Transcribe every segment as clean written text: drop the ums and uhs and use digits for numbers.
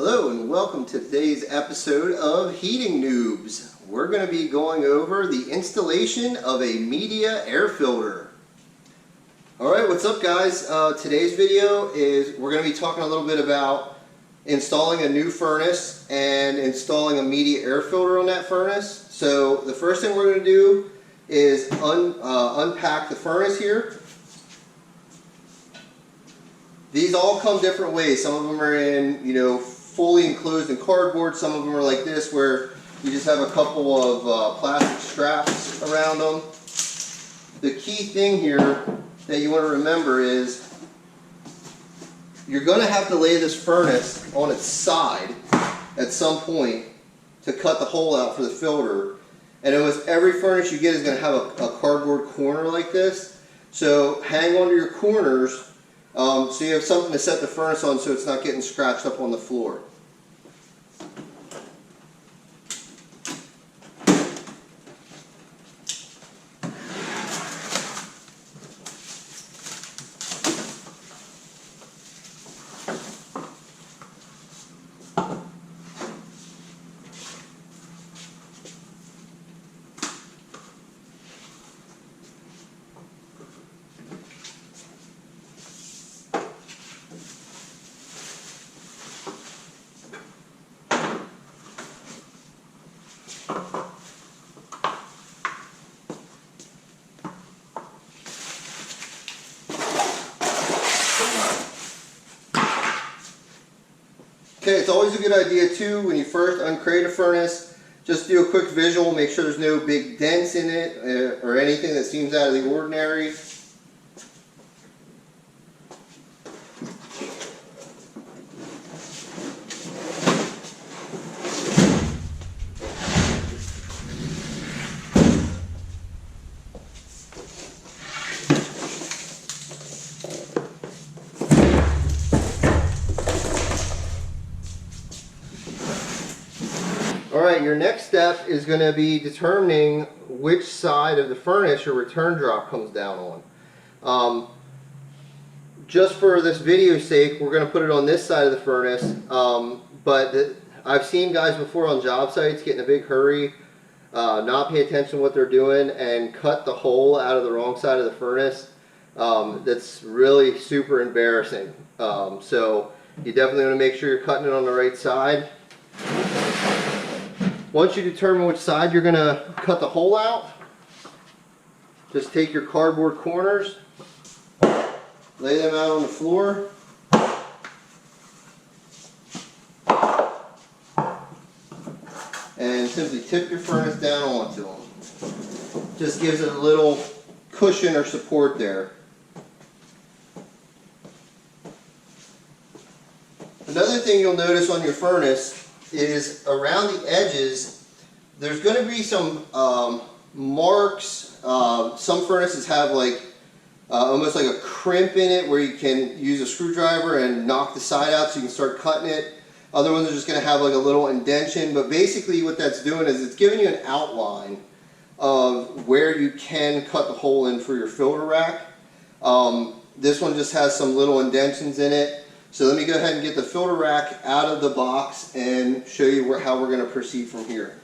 Hello and welcome to today's episode of Heating Noobs. We're going to be going over the installation of a media air filter. Alright, what's up guys? Today's video is we're going to be talking a little bit about installing a new furnace and installing a media air filter on that furnace. So the first thing we're going to do is unpack the furnace here. These all come different ways. Some of them are in, fully enclosed in cardboard. Some of them are like this, where you just have a couple of plastic straps around them. The key thing here that you want to remember is you're going to have to lay this furnace on its side at some point to cut the hole out for the filter. And almost every furnace you get is going to have a cardboard corner like this. So hang on to your corners so you have something to set the furnace on so it's not getting scratched up on the floor. Okay, it's always a good idea too, when you first uncrate a furnace, just do a quick visual, make sure there's no big dents in it or anything that seems out of the ordinary. Alright, your next step is going to be determining which side of the furnace your return drop comes down on. Just for this video's sake, we're going to put it on this side of the furnace, I've seen guys before on job sites get in a big hurry, not pay attention to what they're doing, and cut the hole out of the wrong side of the furnace. That's really super embarrassing. So you definitely want to make sure you're cutting it on the right side. Once you determine which side you're going to cut the hole out, just take your cardboard corners, lay them out on the floor, and simply tip your furnace down onto them. Just gives it a little cushion or support there. Another thing you'll notice on your furnace is around the edges there's going to be some marks. Some furnaces have like almost like a crimp in it where you can use a screwdriver and knock the side out so you can start cutting it. Other ones are just going to have like a little indentation, but basically what that's doing is it's giving you an outline of where you can cut the hole in for your filter rack. This one just has some little indentions in it. So let me go ahead and get the filter rack out of the box and show you how we're going to proceed from here.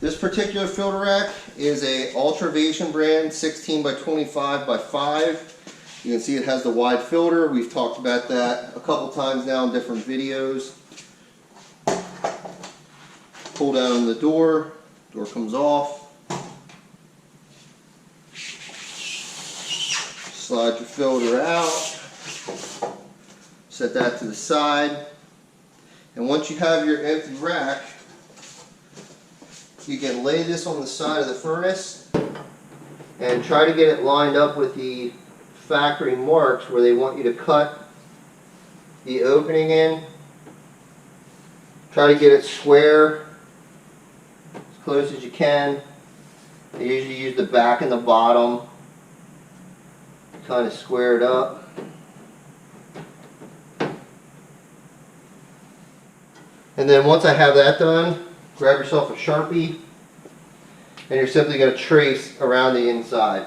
This particular filter rack is a ultravation brand, 16 by 25 by 5. You can see it has the wide filter. We've talked about that a couple times now in different videos. Pull down on the door comes off. Slide your filter out. Set that to the side. And once you have your empty rack, you can lay this on the side of the furnace and try to get it lined up with the factory marks where they want you to cut the opening in. Try to get it square as close as you can. I usually use the back and the bottom, kind of square it up. And then once I have that done, grab yourself a Sharpie, and you're simply going to trace around the inside.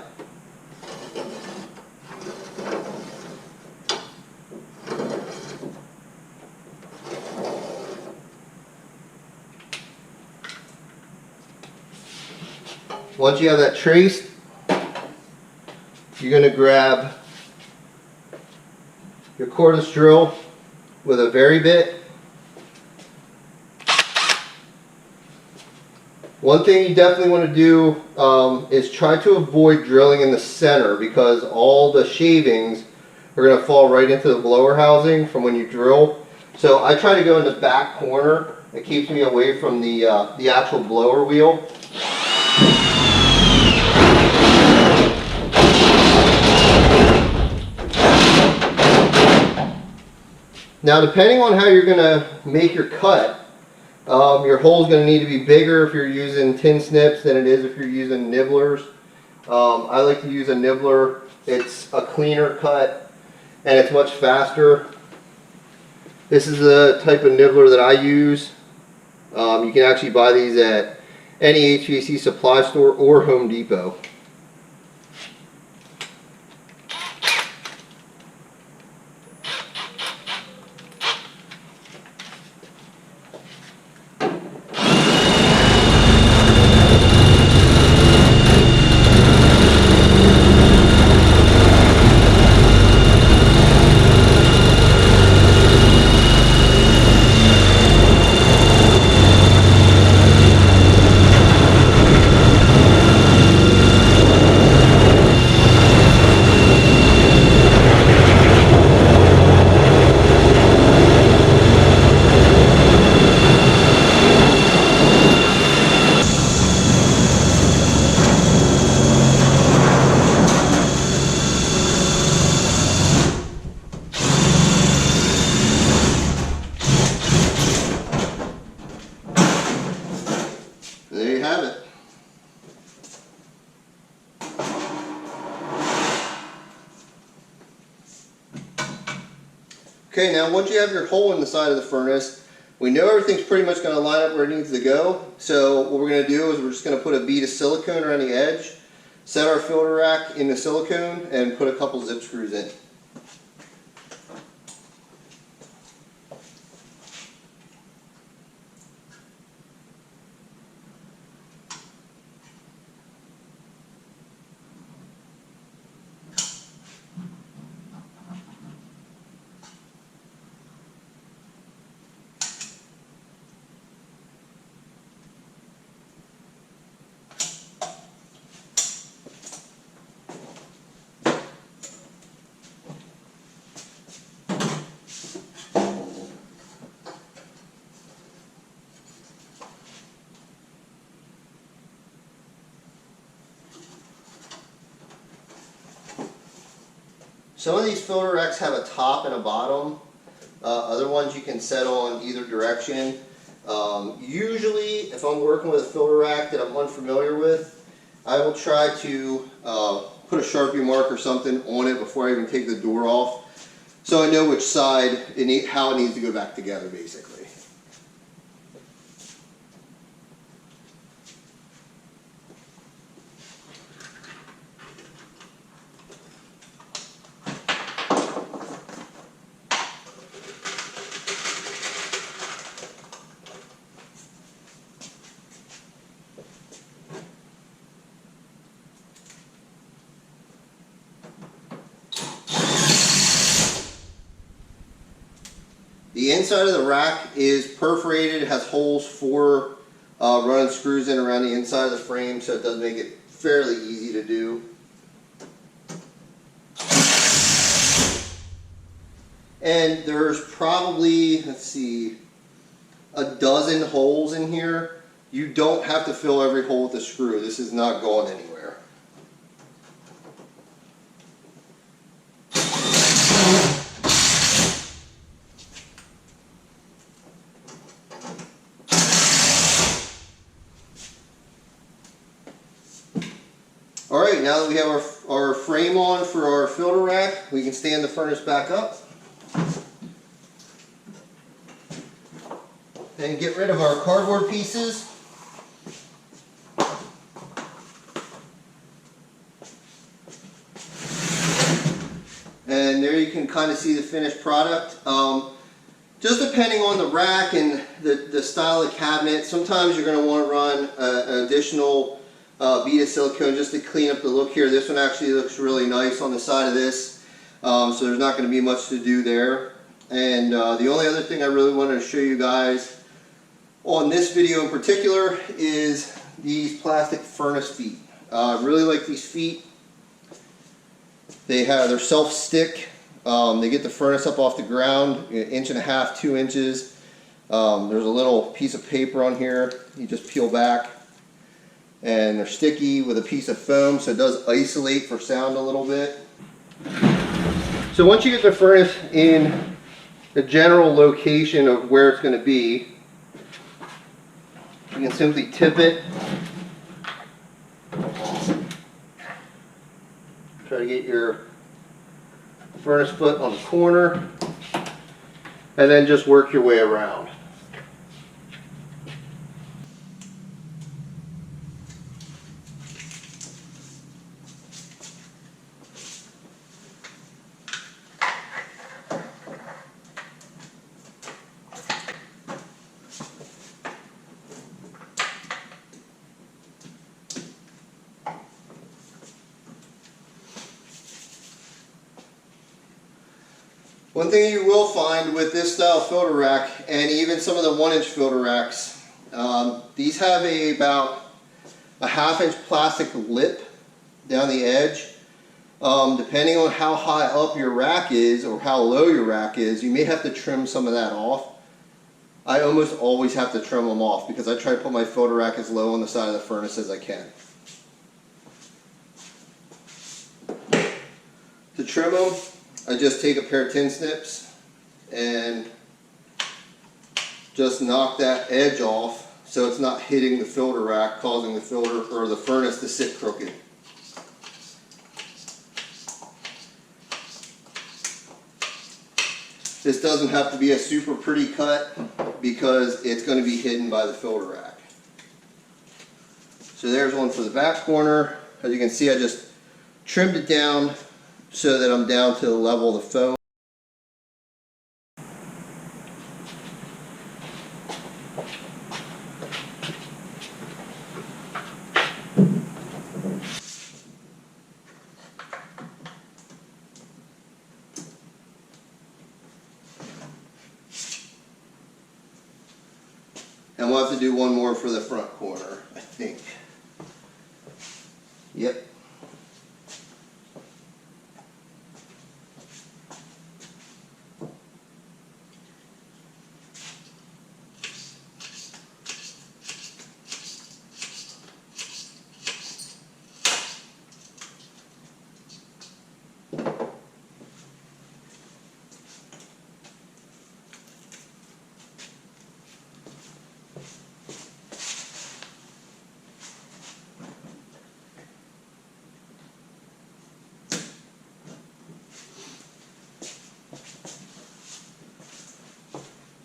Once you have that traced, you're going to grab your cordless drill with a vary bit. One thing you definitely want to do is try to avoid drilling in the center, because all the shavings are going to fall right into the blower housing from when you drill. So I try to go in the back corner. It keeps me away from the actual blower wheel. Now, depending on how you're going to make your cut, your hole is going to need to be bigger if you're using tin snips than it is if you're using nibblers. I like to use a nibbler. It's a cleaner cut and it's much faster. This is the type of nibbler that I use. You can actually buy these at any HVAC supply store or Home Depot. There you have it. Okay, now once you have your hole in the side of the furnace, we know everything's pretty much going to line up where it needs to go. So what we're going to do is we're just going to put a bead of silicone around the edge, set our filter rack in the silicone, and put a couple zip screws in. Some of these filter racks have a top and a bottom. Other ones you can set on either direction. Usually, if I'm working with a filter rack that I'm unfamiliar with, I will try to put a Sharpie mark or something on it before I even take the door off, so I know which side, how it needs to go back together, basically. The inside of the rack is perforated. It has holes for running screws in around the inside of the frame, so it does make it fairly easy to do. And there's probably, let's see, a dozen holes in here. You don't have to fill every hole with a screw. This is not going anywhere. Alright, now that we have our frame on for our filter rack, we can stand the furnace back up and get rid of our cardboard pieces. And there you can kind of see the finished product. Just depending on the rack and the style of cabinet, sometimes you're going to want to run an additional bead of silicone just to clean up the look here. This one actually looks really nice on the side of this, so there's not going to be much to do there. And the only other thing I really wanted to show you guys on this video in particular is these plastic furnace feet. I really like these feet. They're self-stick. They get the furnace up off the ground, 1.5 inches, 2 inches. There's a little piece of paper on here you just peel back, and they're sticky with a piece of foam, so it does isolate for sound a little bit. So once you get the furnace in the general location of where it's going to be, you can simply tip it. Try to get your furnace foot on the corner, and then just work your way around. One thing you will find with this style filter rack, and even some of the 1-inch filter racks, these have about a 1/2 inch plastic lip down the edge. Depending on how high up your rack is or how low your rack is, you may have to trim some of that off. I almost always have to trim them off because I try to put my filter rack as low on the side of the furnace as I can. To trim them, I just take a pair of tin snips and just knock that edge off so it's not hitting the filter rack, causing the filter or the furnace to sit crooked. This doesn't have to be a super pretty cut because it's going to be hidden by the filter rack. So there's one for the back corner. As you can see, I just trimmed it down so that I'm down to the level of the foam. And we'll have to do one more for the front corner, I think. Yep.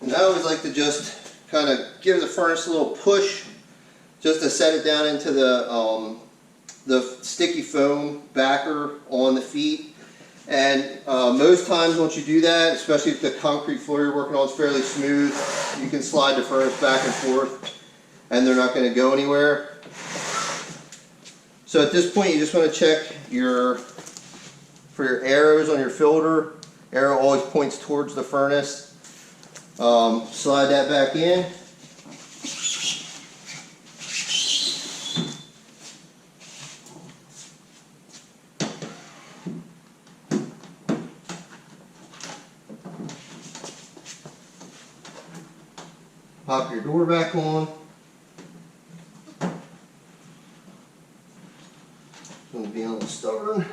And I always like to just kind of give the furnace a little push just to set it down into the sticky foam backer on the feet. And most times once you do that, especially if the concrete floor you're working on is fairly smooth, you can slide the furnace back and forth and they're not going to go anywhere. So at this point you just want to check for your arrows on your filter. Arrow always points towards the furnace. Slide that back in. Pop your door back on. It's going to be a little stubborn.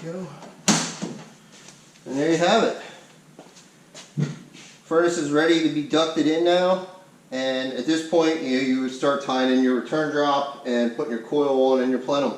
Go. And there you have it. Furnace is ready to be ducted in now, and at this point you would start tying in your return drop and putting your coil on in your plenum.